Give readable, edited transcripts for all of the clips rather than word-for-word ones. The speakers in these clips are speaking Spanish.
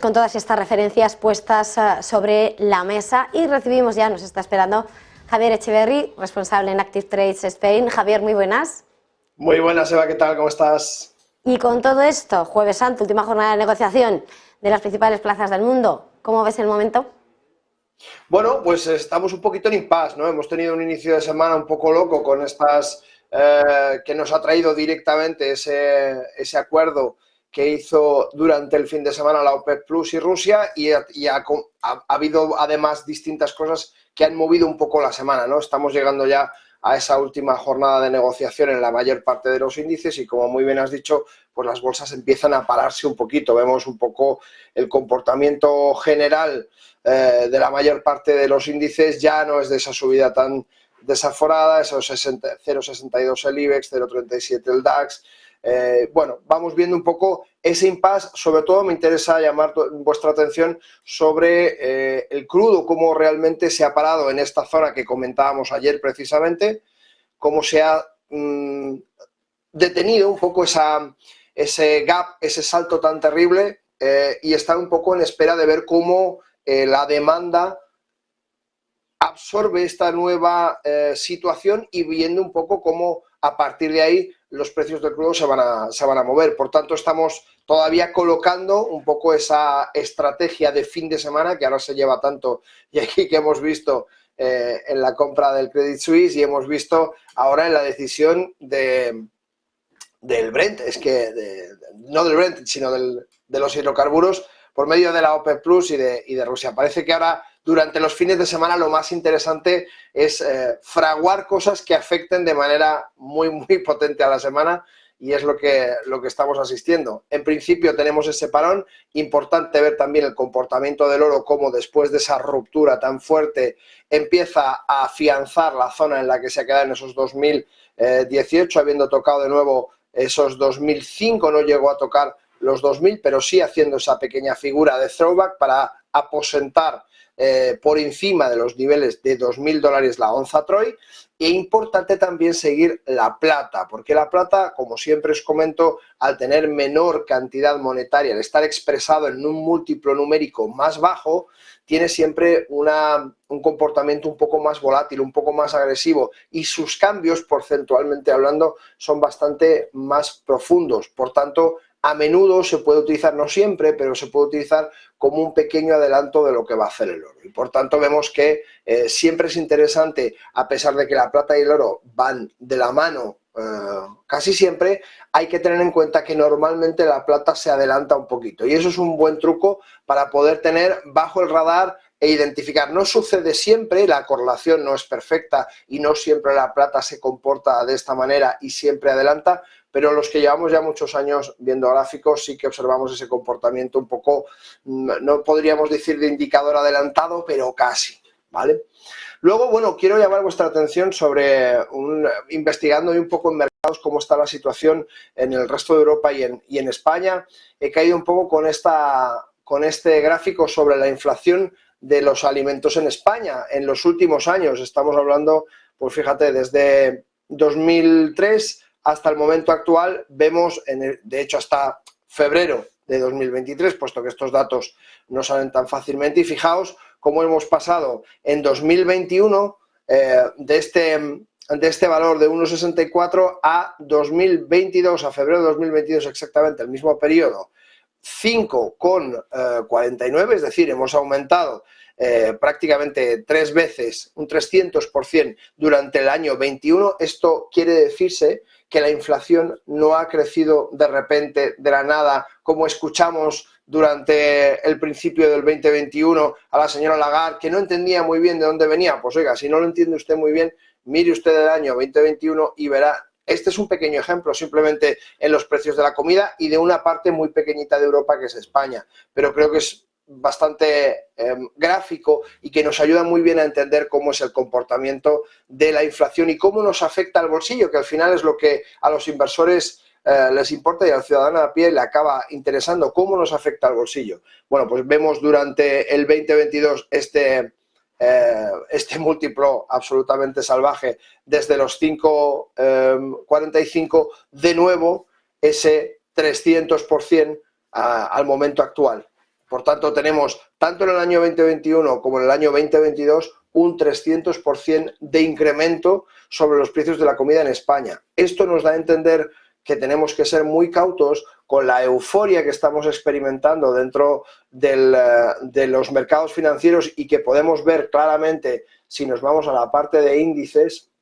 Con todas estas referencias puestas sobre la mesa y recibimos ya, nos está esperando Javier Echeverry, responsable en Active Trades Spain. Javier, muy buenas. Muy buenas, Eva, ¿qué tal? ¿Cómo estás? Y con todo esto, Jueves Santo, última jornada de negociación de las principales plazas del mundo, ¿cómo ves el momento? Bueno, pues estamos un poquito en impasse, ¿no? Hemos tenido un inicio de semana un poco loco con estas que nos ha traído directamente ese acuerdo que hizo durante el fin de semana la OPEP Plus y Rusia y ha habido además distintas cosas que han movido un poco la semana, ¿no? Estamos llegando ya a esa última jornada de negociación en la mayor parte de los índices y, como muy bien has dicho, pues las bolsas empiezan a pararse un poquito. Vemos un poco el comportamiento general de la mayor parte de los índices, ya no es de esa subida tan desaforada, esos 0,62 el IBEX, 0,37 el DAX. Bueno, vamos viendo un poco ese impasse. Sobre todo me interesa llamar vuestra atención sobre el crudo, cómo realmente se ha parado en esta zona que comentábamos ayer precisamente, cómo se ha detenido un poco ese gap, ese salto tan terrible y está un poco en espera de ver cómo la demanda absorbe esta nueva situación y viendo un poco cómo a partir de ahí los precios del crudo se van a mover. Por tanto, estamos todavía colocando un poco esa estrategia de fin de semana que ahora se lleva tanto y aquí que hemos visto en la compra del Credit Suisse y hemos visto ahora en la decisión del Brent, no del Brent, sino de los hidrocarburos por medio de la OPEP Plus y de Rusia. Parece que ahora, durante los fines de semana, lo más interesante es fraguar cosas que afecten de manera muy, muy potente a la semana y es lo que estamos asistiendo. En principio tenemos ese parón. Importante ver también el comportamiento del oro, cómo después de esa ruptura tan fuerte empieza a afianzar la zona en la que se ha quedado en esos 2018, habiendo tocado de nuevo esos 2005, no llegó a tocar los 2000, pero sí haciendo esa pequeña figura de throwback para aposentar por encima de los niveles de $2.000 la onza Troy. E importante también seguir la plata, porque la plata, como siempre os comento, al tener menor cantidad monetaria, al estar expresado en un múltiplo numérico más bajo, tiene siempre un comportamiento un poco más volátil, un poco más agresivo y sus cambios, porcentualmente hablando, son bastante más profundos. Por tanto, a menudo se puede utilizar, no siempre, pero se puede utilizar como un pequeño adelanto de lo que va a hacer el oro. Y por tanto vemos que siempre es interesante, a pesar de que la plata y el oro van de la mano casi siempre, hay que tener en cuenta que normalmente la plata se adelanta un poquito. Y eso es un buen truco para poder tener bajo el radar e identificar. No sucede siempre, la correlación no es perfecta y no siempre la plata se comporta de esta manera y siempre adelanta, pero los que llevamos ya muchos años viendo gráficos sí que observamos ese comportamiento un poco, no podríamos decir de indicador adelantado, pero casi, ¿vale? Luego, bueno, quiero llamar vuestra atención sobre, investigando un poco en mercados cómo está la situación en el resto de Europa y en España. He caído un poco con este gráfico sobre la inflación de los alimentos en España en los últimos años. Estamos hablando, pues fíjate, desde 2003 hasta el momento actual, vemos, de hecho hasta febrero de 2023, puesto que estos datos no salen tan fácilmente, y fijaos cómo hemos pasado en 2021 de este valor de 1,64 a 2022, a febrero de 2022 exactamente, el mismo periodo, 5,49, es decir, hemos aumentado prácticamente 3 veces, un 300% durante el año 21. Esto quiere decirse que la inflación no ha crecido de repente, de la nada, como escuchamos durante el principio del 2021 a la señora Lagarde, que no entendía muy bien de dónde venía. Pues oiga, si no lo entiende usted muy bien, mire usted el año 2021 y verá. Este es un pequeño ejemplo simplemente en los precios de la comida y de una parte muy pequeñita de Europa que es España, pero creo que es bastante gráfico y que nos ayuda muy bien a entender cómo es el comportamiento de la inflación y cómo nos afecta al bolsillo, que al final es lo que a los inversores les importa y al ciudadano a pie le acaba interesando, cómo nos afecta al bolsillo. Bueno, pues vemos durante el 2022 este múltiplo absolutamente salvaje desde los 5,45, de nuevo ese 300% al momento actual. Por tanto, tenemos tanto en el año 2021 como en el año 2022 un 300% de incremento sobre los precios de la comida en España. Esto nos da a entender que tenemos que ser muy cautos con la euforia que estamos experimentando dentro de los mercados financieros y que podemos ver claramente si nos vamos a la parte de índices,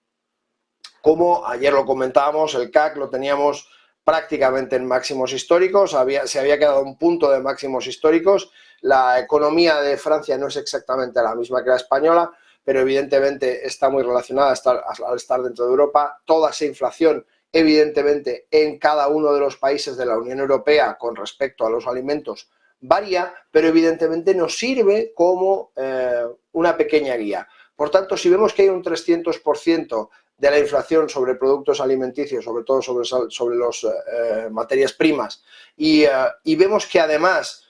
como ayer lo comentábamos, el CAC lo teníamos prácticamente en máximos históricos, se había quedado un punto de máximos históricos. La economía de Francia no es exactamente la misma que la española, pero evidentemente está muy relacionada al estar dentro de Europa. Toda esa inflación, evidentemente, en cada uno de los países de la Unión Europea con respecto a los alimentos varía, pero evidentemente nos sirve como una pequeña guía. Por tanto, si vemos que hay un 300% de la inflación sobre productos alimenticios, sobre todo sobre las materias primas, y vemos que además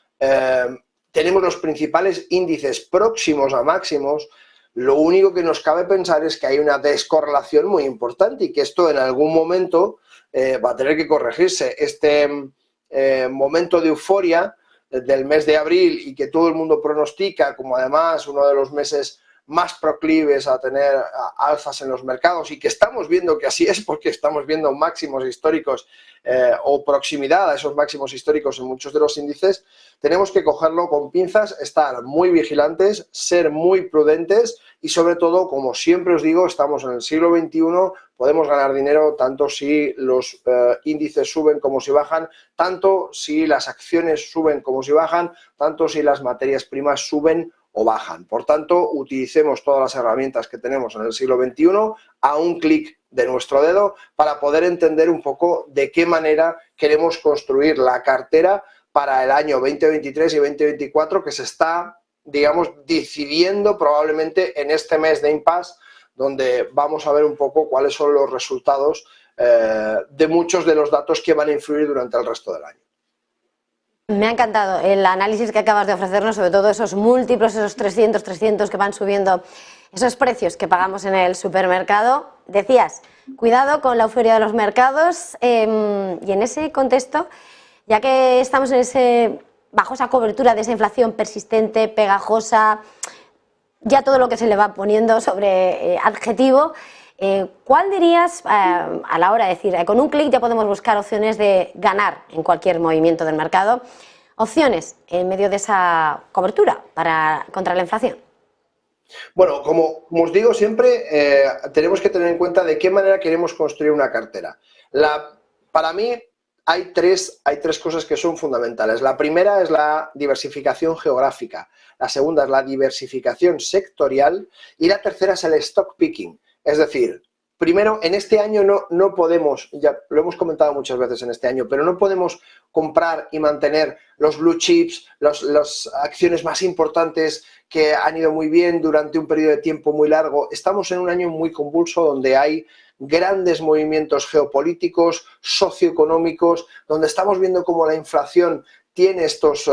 tenemos los principales índices próximos a máximos, lo único que nos cabe pensar es que hay una descorrelación muy importante y que esto en algún momento va a tener que corregirse. Este momento de euforia del mes de abril y que todo el mundo pronostica como además uno de los meses más proclives a tener alzas en los mercados y que estamos viendo que así es porque estamos viendo máximos históricos o proximidad a esos máximos históricos en muchos de los índices, tenemos que cogerlo con pinzas, estar muy vigilantes, ser muy prudentes y sobre todo, como siempre os digo, estamos en el siglo XXI, podemos ganar dinero tanto si los índices suben como si bajan, tanto si las acciones suben como si bajan, tanto si las materias primas suben o bajan. Por tanto, utilicemos todas las herramientas que tenemos en el siglo XXI a un clic de nuestro dedo para poder entender un poco de qué manera queremos construir la cartera para el año 2023 y 2024 que se está, digamos, decidiendo probablemente en este mes de impasse, donde vamos a ver un poco cuáles son los resultados de muchos de los datos que van a influir durante el resto del año. Me ha encantado el análisis que acabas de ofrecernos, sobre todo esos múltiplos, esos 300 que van subiendo, esos precios que pagamos en el supermercado. Decías, cuidado con la euforia de los mercados y en ese contexto, ya que estamos bajo esa cobertura de esa inflación persistente, pegajosa, ya todo lo que se le va poniendo sobre adjetivo, ¿cuál dirías a la hora de decir, con un clic ya podemos buscar opciones de ganar en cualquier movimiento del mercado, opciones en medio de esa cobertura contra la inflación? Bueno, como os digo siempre, tenemos que tener en cuenta de qué manera queremos construir una cartera. Para mí hay tres cosas que son fundamentales. La primera es la diversificación geográfica, la segunda es la diversificación sectorial y la tercera es el stock picking. Es decir, primero, en este año no podemos, ya lo hemos comentado muchas veces en este año, pero no podemos comprar y mantener los blue chips, las acciones más importantes que han ido muy bien durante un periodo de tiempo muy largo. Estamos en un año muy convulso donde hay grandes movimientos geopolíticos, socioeconómicos, donde estamos viendo cómo la inflación tiene estos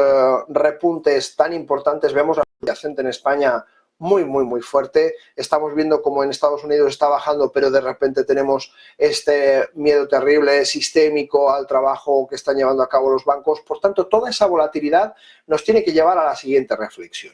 repuntes tan importantes. Vemos la subyacente en España muy fuerte. Estamos viendo cómo en Estados Unidos está bajando, pero de repente tenemos este miedo terrible sistémico al trabajo que están llevando a cabo los bancos. Por tanto, toda esa volatilidad nos tiene que llevar a la siguiente reflexión.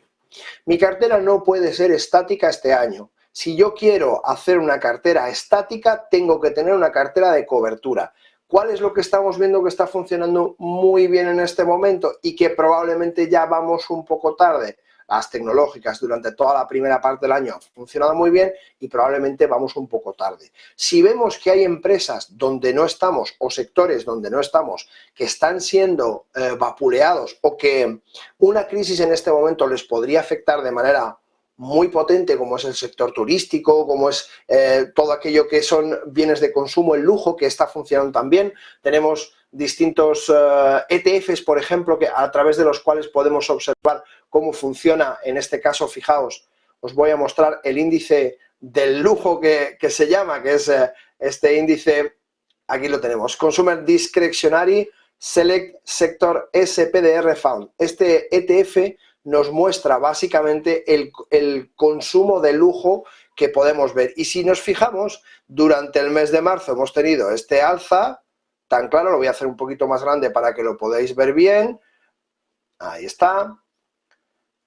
Mi cartera no puede ser estática este año. Si yo quiero hacer una cartera estática, tengo que tener una cartera de cobertura. ¿Cuál es lo que estamos viendo que está funcionando muy bien en este momento y que probablemente ya vamos un poco tarde? Las tecnológicas durante toda la primera parte del año han funcionado muy bien y probablemente vamos un poco tarde. Si vemos que hay empresas donde no estamos o sectores donde no estamos que están siendo vapuleados o que una crisis en este momento les podría afectar de manera muy potente, como es el sector turístico, como es todo aquello que son bienes de consumo, el lujo, que está funcionando también. Tenemos distintos ETFs, por ejemplo, a través de los cuales podemos observar cómo funciona. En este caso, fijaos, os voy a mostrar el índice del lujo que se llama, que es este índice, aquí lo tenemos, Consumer Discretionary Select Sector SPDR Fund. Este ETF nos muestra básicamente el consumo de lujo que podemos ver. Y si nos fijamos, durante el mes de marzo hemos tenido este alza, tan claro, lo voy a hacer un poquito más grande para que lo podáis ver bien. Ahí está.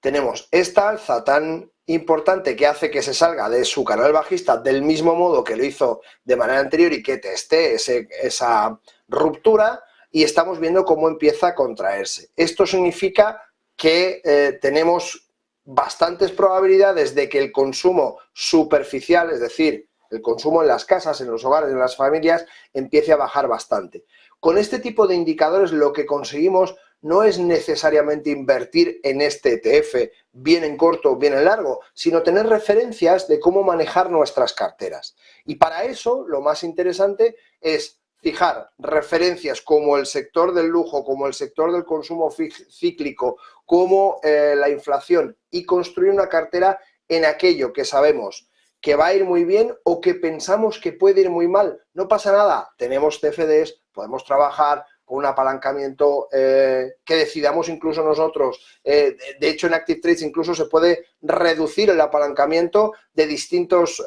tenemos esta alza tan importante que hace que se salga de su canal bajista del mismo modo que lo hizo de manera anterior y que testé esa ruptura, y estamos viendo cómo empieza a contraerse. Esto significa que tenemos bastantes probabilidades de que el consumo superficial, es decir, el consumo en las casas, en los hogares, en las familias, empiece a bajar bastante. Con este tipo de indicadores lo que conseguimos no es necesariamente invertir en este ETF, bien en corto o bien en largo, sino tener referencias de cómo manejar nuestras carteras. Y para eso lo más interesante es fijar referencias como el sector del lujo, como el sector del consumo cíclico, como la inflación, y construir una cartera en aquello que sabemos que va a ir muy bien o que pensamos que puede ir muy mal. No pasa nada, tenemos CFDs, podemos trabajar con un apalancamiento que decidamos incluso nosotros. De hecho, en Active Trades incluso se puede reducir el apalancamiento de distintos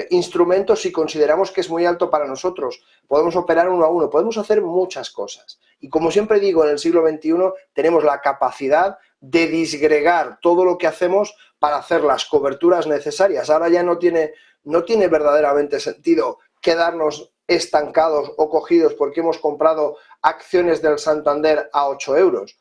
instrumentos si consideramos que es muy alto para nosotros. Podemos operar uno a uno, podemos hacer muchas cosas. Y como siempre digo, en el siglo XXI tenemos la capacidad de disgregar todo lo que hacemos para hacer las coberturas necesarias. Ahora ya no tiene verdaderamente sentido quedarnos estancados o cogidos porque hemos comprado acciones del Santander a 8 euros.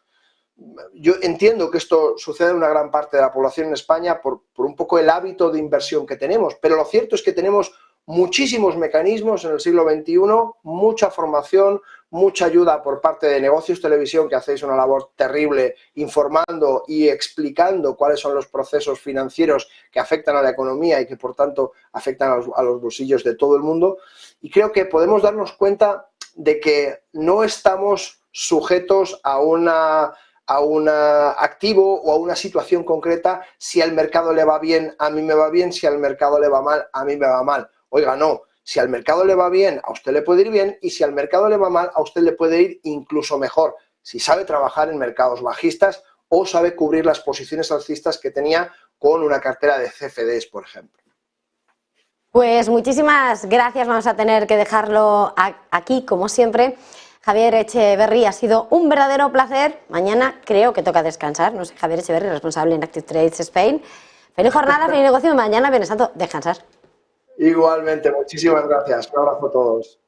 Yo entiendo que esto sucede en una gran parte de la población en España por un poco el hábito de inversión que tenemos, pero lo cierto es que tenemos muchísimos mecanismos en el siglo XXI, mucha formación, mucha ayuda por parte de Negocios Televisión, que hacéis una labor terrible informando y explicando cuáles son los procesos financieros que afectan a la economía y que por tanto afectan a los bolsillos de todo el mundo. Y creo que podemos darnos cuenta de que no estamos sujetos a un activo o a una situación concreta. Si al mercado le va bien, a mí me va bien; si al mercado le va mal, a mí me va mal. Oiga, no, si al mercado le va bien, a usted le puede ir bien, y si al mercado le va mal, a usted le puede ir incluso mejor, si sabe trabajar en mercados bajistas o sabe cubrir las posiciones alcistas que tenía con una cartera de CFDs, por ejemplo. Pues muchísimas gracias, vamos a tener que dejarlo aquí, como siempre. Javier Echeverry, ha sido un verdadero placer. Mañana creo que toca descansar. No sé, Javier Echeverry, responsable en Active Trades Spain. Feliz jornada, feliz negocio. Mañana, Viernes Santo, descansar. Igualmente, muchísimas gracias. Un abrazo a todos.